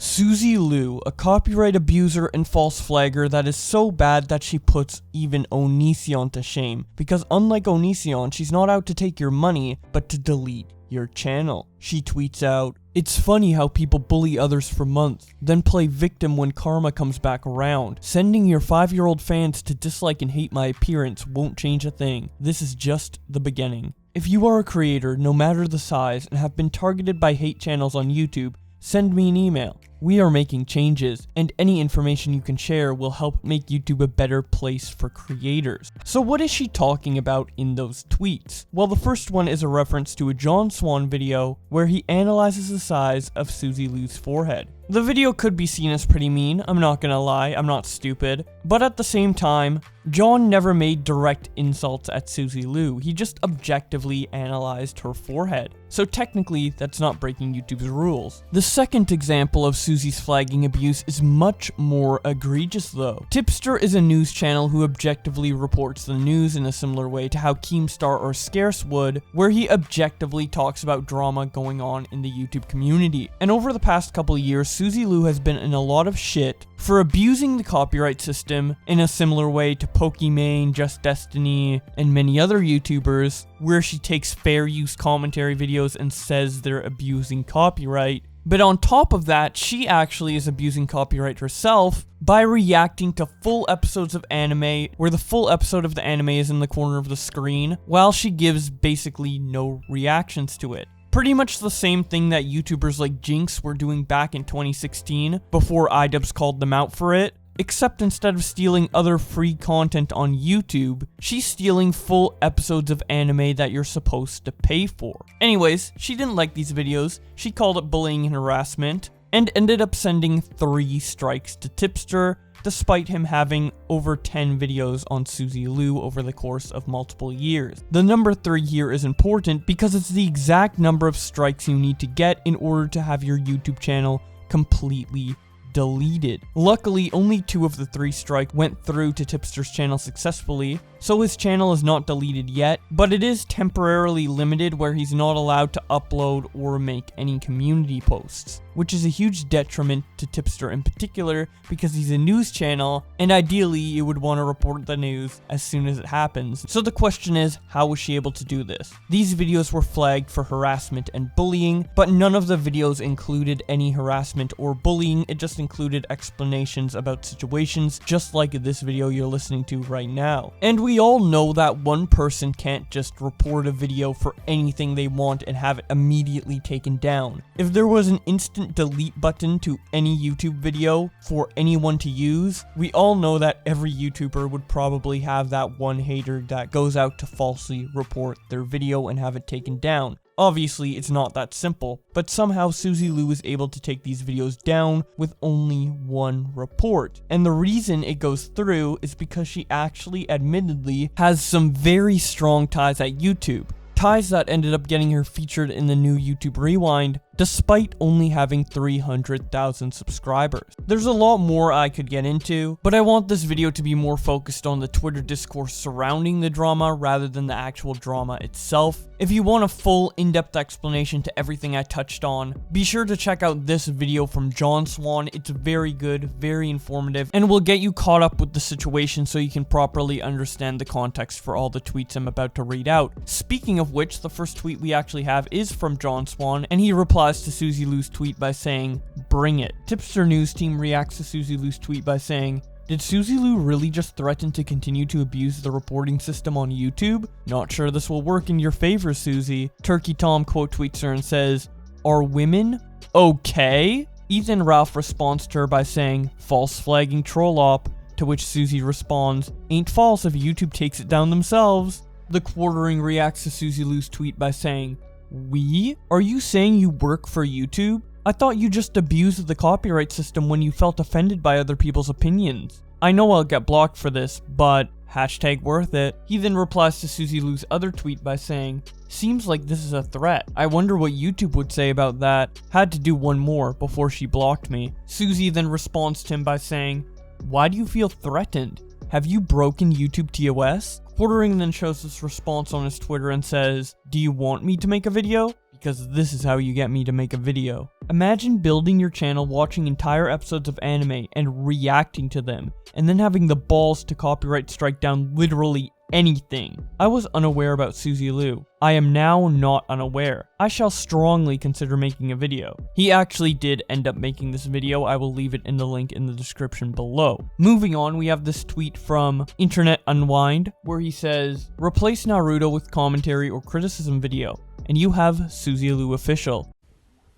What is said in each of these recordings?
Suzy Lu, a copyright abuser and false flagger that is so bad that she puts even Onision to shame, because unlike Onision, she's not out to take your money, but to delete your channel. She tweets out, "It's funny how people bully others for months, then play victim when karma comes back around. Sending your 5-year-old fans to dislike and hate my appearance won't change a thing. This is just the beginning." If you are a creator, no matter the size, and have been targeted by hate channels on YouTube, send me an email. We are making changes, and any information you can share will help make YouTube a better place for creators. So what is she talking about in those tweets? Well, the first one is a reference to a John Swan video where he analyzes the size of Suzy Lu's forehead. The video could be seen as pretty mean, I'm not gonna lie, I'm not stupid. But at the same time, John never made direct insults at Suzy Lu, he just objectively analyzed her forehead. So technically, that's not breaking YouTube's rules. The second example of Suzy's flagging abuse is much more egregious though. Tipster is a news channel who objectively reports the news in a similar way to how Keemstar or Scarce would, where he objectively talks about drama going on in the YouTube community. And over the past couple of years, Suzy Lu has been in a lot of shit for abusing the copyright system in a similar way to Pokimane, Just Destiny, and many other YouTubers, where she takes fair use commentary videos and says they're abusing copyright. But on top of that, she actually is abusing copyright herself by reacting to full episodes of anime, where the full episode of the anime is in the corner of the screen, while she gives basically no reactions to it. Pretty much the same thing that YouTubers like Jinx were doing back in 2016, before iDubbbz called them out for it. Except instead of stealing other free content on YouTube, she's stealing full episodes of anime that you're supposed to pay for. Anyways, she didn't like these videos, she called it bullying and harassment, and ended up sending 3 strikes to Tipster, despite him having over 10 videos on Suzy Lu over the course of multiple years. The number 3 here is important because it's the exact number of strikes you need to get in order to have your YouTube channel completely deleted. Luckily, only 2 of the 3 strikes went through to Tipster's channel successfully, so his channel is not deleted yet, but it is temporarily limited where he's not allowed to upload or make any community posts, which is a huge detriment to Tipster in particular because he's a news channel, and ideally you would want to report the news as soon as it happens. So the question is, how was she able to do this? These videos were flagged for harassment and bullying, but none of the videos included any harassment or bullying, it just included explanations about situations, just like this video you're listening to right now. And we all know that one person can't just report a video for anything they want and have it immediately taken down. If there was an instant delete button to any YouTube video for anyone to use, we all know that every YouTuber would probably have that one hater that goes out to falsely report their video and have it taken down. Obviously, it's not that simple, but somehow Suzy Lu is able to take these videos down with only 1 report. And the reason it goes through is because she actually admittedly has some very strong ties at YouTube. Ties that ended up getting her featured in the new YouTube Rewind, despite only having 300,000 subscribers. There's a lot more I could get into, but I want this video to be more focused on the Twitter discourse surrounding the drama rather than the actual drama itself. If you want a full in-depth explanation to everything I touched on, be sure to check out this video from John Swan. It's very good, very informative, and will get you caught up with the situation so you can properly understand the context for all the tweets I'm about to read out. Speaking of which, the first tweet we actually have is from John Swan, and he replies to Suzy Lu's tweet by saying, "Bring it." Tipster News team reacts to Suzy Lu's tweet by saying, "Did Suzy Lu really just threaten to continue to abuse the reporting system on YouTube? Not sure this will work in your favor, Suzy." Turkey Tom quote tweets her and says, "Are women okay?" Ethan Ralph responds to her by saying, "False flagging troll op," to which Suzy responds, "Ain't false if YouTube takes it down themselves." The Quartering reacts to Suzy Lu's tweet by saying, "We? Are you saying you work for YouTube? I thought you just abused the copyright system when you felt offended by other people's opinions. I know I'll get blocked for this, but hashtag worth it." He then replies to Suzy Lu's other tweet by saying, "Seems like this is a threat. I wonder what YouTube would say about that. Had to do one more before she blocked me." Suzy then responds to him by saying, "Why do you feel threatened? Have you broken YouTube TOS?" Quartering then shows this response on his Twitter and says, "Do you want me to make a video? because this is how you get me to make a video. Imagine building your channel, watching entire episodes of anime and reacting to them, and then having the balls to copyright strike down literally anything. I was unaware about Suzy Lu. I am now not unaware. I shall strongly consider making a video. He actually did end up making this video. I will leave it in the link in the description below. Moving on, we have this tweet from Internet Unwind, where he says, replace Naruto with commentary or criticism video, and you have Suzy Lu official.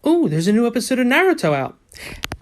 Ooh, there's a new episode of Naruto out.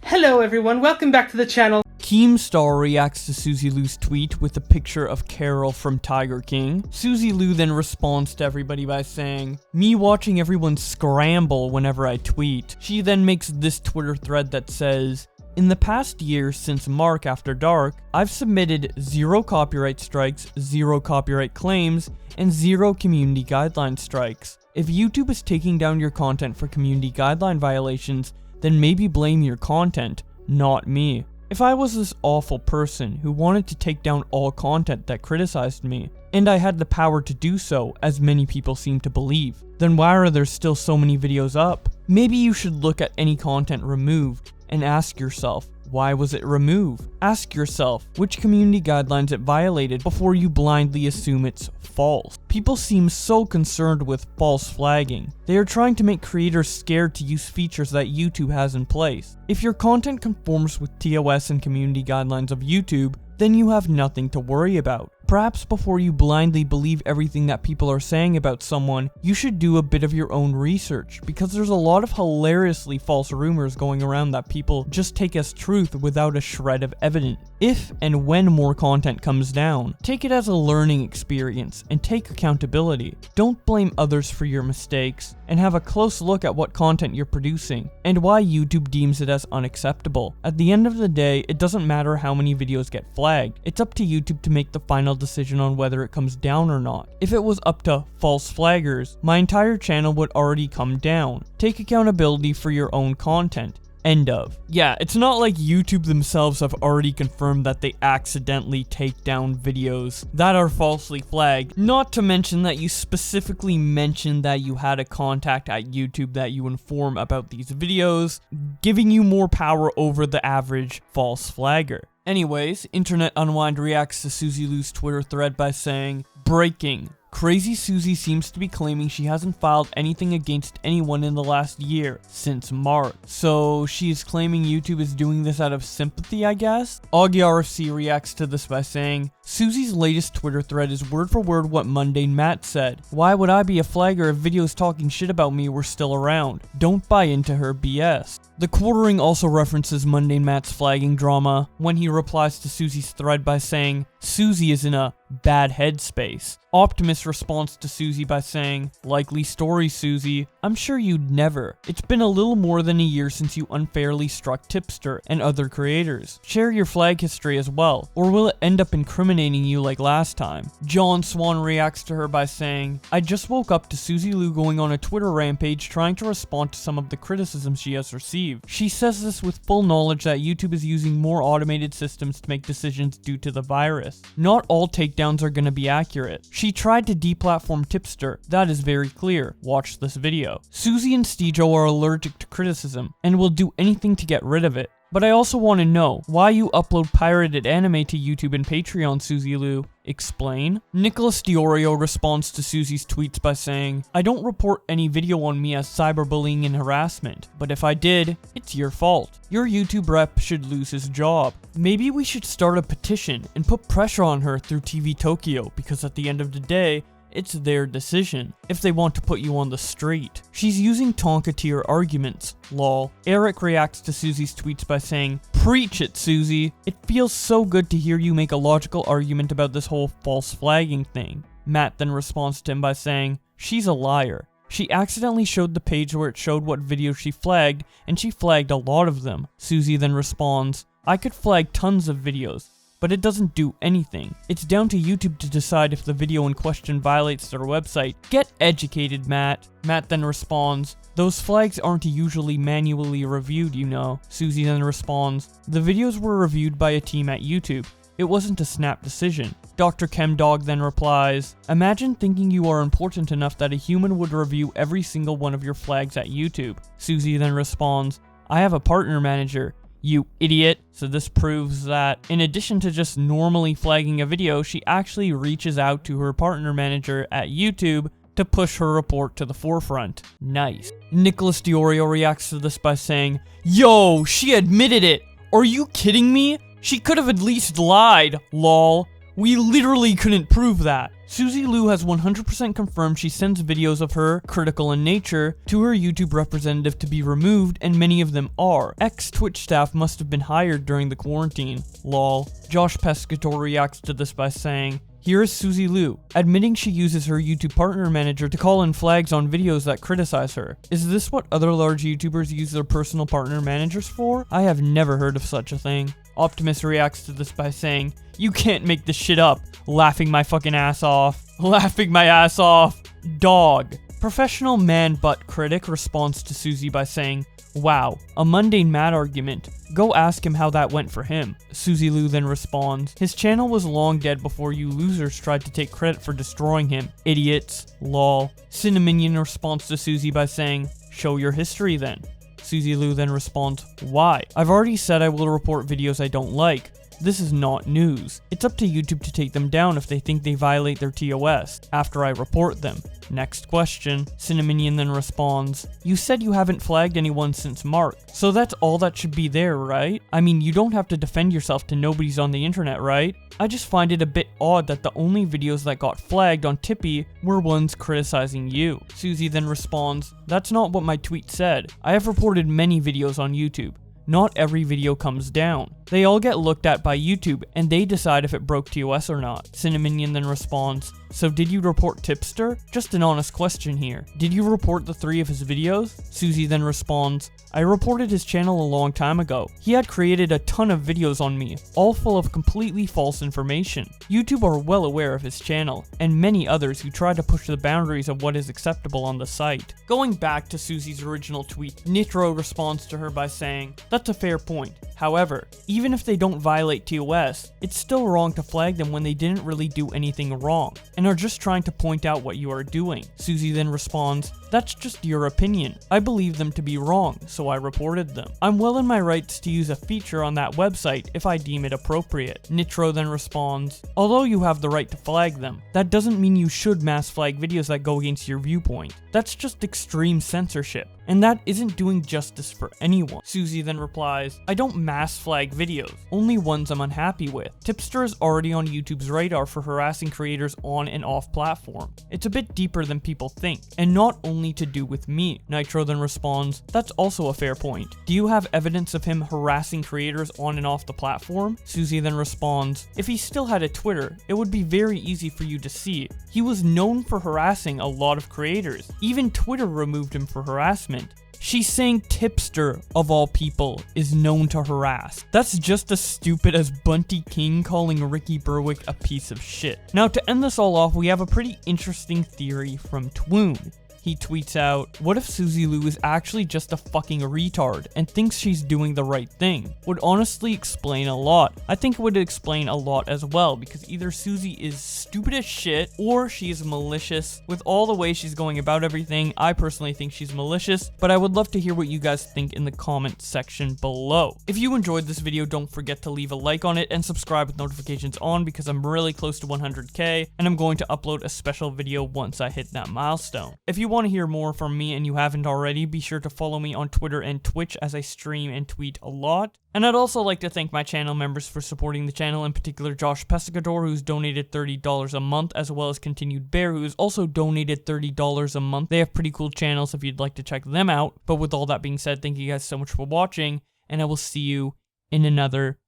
Hello everyone, welcome back to the channel. Keemstar reacts to Suzy Lu's tweet with a picture of Carol from Tiger King. Suzy Lu then responds to everybody by saying, me watching everyone scramble whenever I tweet. She then makes this Twitter thread that says, in the past year since Mark After Dark, I've submitted 0 copyright strikes, 0 copyright claims, and 0 community guideline strikes. If YouTube is taking down your content for community guideline violations, then maybe blame your content, not me. If I was this awful person who wanted to take down all content that criticized me, and I had the power to do so, as many people seem to believe, then why are there still so many videos up? Maybe you should look at any content removed and ask yourself, why was it removed? Ask yourself which community guidelines it violated before you blindly assume it's false. People seem so concerned with false flagging. They are trying to make creators scared to use features that YouTube has in place. If your content conforms with TOS and community guidelines of YouTube, then you have nothing to worry about. Perhaps before you blindly believe everything that people are saying about someone, you should do a bit of your own research, because there's a lot of hilariously false rumors going around that people just take as truth without a shred of evidence. If and when more content comes down, take it as a learning experience and take accountability. Don't blame others for your mistakes, and have a close look at what content you're producing and why YouTube deems it as unacceptable. At the end of the day, it doesn't matter how many videos get flagged. It's up to YouTube to make the final decision on whether it comes down or not. If it was up to false flaggers, my entire channel would already come down. Take accountability for your own content. End of. Yeah, it's not like YouTube themselves have already confirmed that they accidentally take down videos that are falsely flagged. Not to mention that you specifically mentioned that you had a contact at YouTube that you inform about these videos, giving you more power over the average false flagger. Anyways, Internet Unwind reacts to Suzy Lu's Twitter thread by saying, breaking. Crazy Suzy seems to be claiming she hasn't filed anything against anyone in the last year, since March. So she is claiming YouTube is doing this out of sympathy, I guess? AugieRFC reacts to this by saying, Suzy's latest Twitter thread is word for word what Mundane Matt said. Why would I be a flagger if videos talking shit about me were still around? Don't buy into her BS. The quartering also references Mundane Matt's flagging drama when he replies to Suzy's thread by saying, Suzy is in a bad headspace. Optimus responds to Suzy by saying, likely story, Suzy. I'm sure you'd never. It's been a little more than a year since you unfairly struck Tipster and other creators. Share your flag history as well, or will it end up incriminating you like last time? John Swan reacts to her by saying, I just woke up to Suzy Lu going on a Twitter rampage trying to respond to some of the criticism she has received. She says this with full knowledge that YouTube is using more automated systems to make decisions due to the virus. Not all takedowns are going to be accurate. She tried to deplatform Tipster, that is very clear. Watch this video. Suzy and Steejo are allergic to criticism, and will do anything to get rid of it. But I also want to know why you upload pirated anime to YouTube and Patreon, Suzy Lu. Explain? Nicholas Diorio responds to Suzy's tweets by saying, I don't report any video on me as cyberbullying and harassment, but if I did, it's your fault. Your YouTube rep should lose his job. Maybe we should start a petition and put pressure on her through TV Tokyo, because at the end of the day, it's their decision if they want to put you on the street. She's using Tonka tier arguments, lol. Eric reacts to Suzy's tweets by saying, preach it, Suzy. It feels so good to hear you make a logical argument about this whole false flagging thing. Matt then responds to him by saying, she's a liar. She accidentally showed the page where it showed what videos she flagged, and she flagged a lot of them. Suzy then responds, I could flag tons of videos, but it doesn't do anything. It's down to YouTube to decide if the video in question violates their website. Get educated, Matt. Matt then responds, those flags aren't usually manually reviewed, you know. Suzy then responds, the videos were reviewed by a team at YouTube. It wasn't a snap decision. Dr. Chemdog then replies, imagine thinking you are important enough that a human would review every single one of your flags at YouTube. Susie then responds, I have a partner manager. You idiot. So this proves that in addition to just normally flagging a video, she actually reaches out to her partner manager at YouTube to push her report to the forefront. Nice. Nicholas Diorio reacts to this by saying, yo, she admitted it. Are you kidding me? She could have at least lied, lol. We literally couldn't prove that. Suzy Lu has 100% confirmed she sends videos of her, critical in nature, to her YouTube representative to be removed, and many of them are. Ex-Twitch staff must have been hired during the quarantine, lol. Josh Pescator reacts to this by saying, here is Suzy Lu, admitting she uses her YouTube partner manager to call in flags on videos that criticize her. Is this what other large YouTubers use their personal partner managers for? I have never heard of such a thing. Optimus reacts to this by saying, you can't make this shit up. Laughing my fucking ass off. Laughing my ass off. Dog. Professional man butt critic responds to Suzy by saying, wow, a mundane mad argument. Go ask him how that went for him. Suzy Lu then responds, his channel was long dead before you losers tried to take credit for destroying him. Idiots. Lol. Cinnaminion responds to Suzy by saying, show your history then. Suzy Lu then responds, why? I've already said I will report videos I don't like. This is not news. It's up to YouTube to take them down if they think they violate their TOS, after I report them. Next question. Cinnaminion then responds, you said you haven't flagged anyone since March, so that's all that should be there, right? I mean, you don't have to defend yourself to nobodies on the internet, right? I just find it a bit odd that the only videos that got flagged on Tippy were ones criticizing you. Suzy then responds, that's not what my tweet said. I have reported many videos on YouTube. Not every video comes down. They all get looked at by YouTube, and they decide if it broke TOS or not. Cinnaminion then responds, so did you report Tipster? Just an honest question here. Did you report the 3 of his videos? Suzy then responds, I reported his channel a long time ago. He had created a ton of videos on me, all full of completely false information. YouTube are well aware of his channel, and many others who try to push the boundaries of what is acceptable on the site. Going back to Suzy's original tweet, Nitro responds to her by saying, that's a fair point. However, even if they don't violate TOS, it's still wrong to flag them when they didn't really do anything wrong, and are just trying to point out what you are doing. Suzy then responds, that's just your opinion. I believe them to be wrong, so I reported them. I'm well in my rights to use a feature on that website if I deem it appropriate. Nitro then responds, although you have the right to flag them, that doesn't mean you should mass flag videos that go against your viewpoint. That's just extreme censorship, and that isn't doing justice for anyone. Suzy then replies, I don't mass flag videos, only ones I'm unhappy with. Tipster is already on YouTube's radar for harassing creators on and off platform. It's a bit deeper than people think, and not only to do with me. Nitro then responds, that's also a fair point. Do you have evidence of him harassing creators on and off the platform? Suzy then responds, if he still had a Twitter, it would be very easy for you to see. He was known for harassing a lot of creators. Even Twitter removed him for harassment. She's saying Tipster, of all people, is known to harass. That's just as stupid as Bunty King calling Ricky Berwick a piece of shit. Now, to end this all off, we have a pretty interesting theory from Twoon. He tweets out, what if Suzy Lu is actually just a fucking retard and thinks she's doing the right thing? Would honestly explain a lot. I think it would explain a lot as well, because either Suzy is stupid as shit or she is malicious. With all the way she's going about everything, I personally think she's malicious, but I would love to hear what you guys think in the comment section below. If you enjoyed this video, don't forget to leave a like on it and subscribe with notifications on, because I'm really close to 100k and I'm going to upload a special video once I hit that milestone. If you want to hear more from me and you haven't already, be sure to follow me on Twitter and Twitch, as I stream and tweet a lot. And I'd also like to thank my channel members for supporting the channel, in particular Josh Pescador, who's donated $30 a month, as well as Continued Bear, who's also donated $30 a month. They have pretty cool channels if you'd like to check them out. But with all that being said, thank you guys so much for watching, and I will see you in another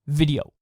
video.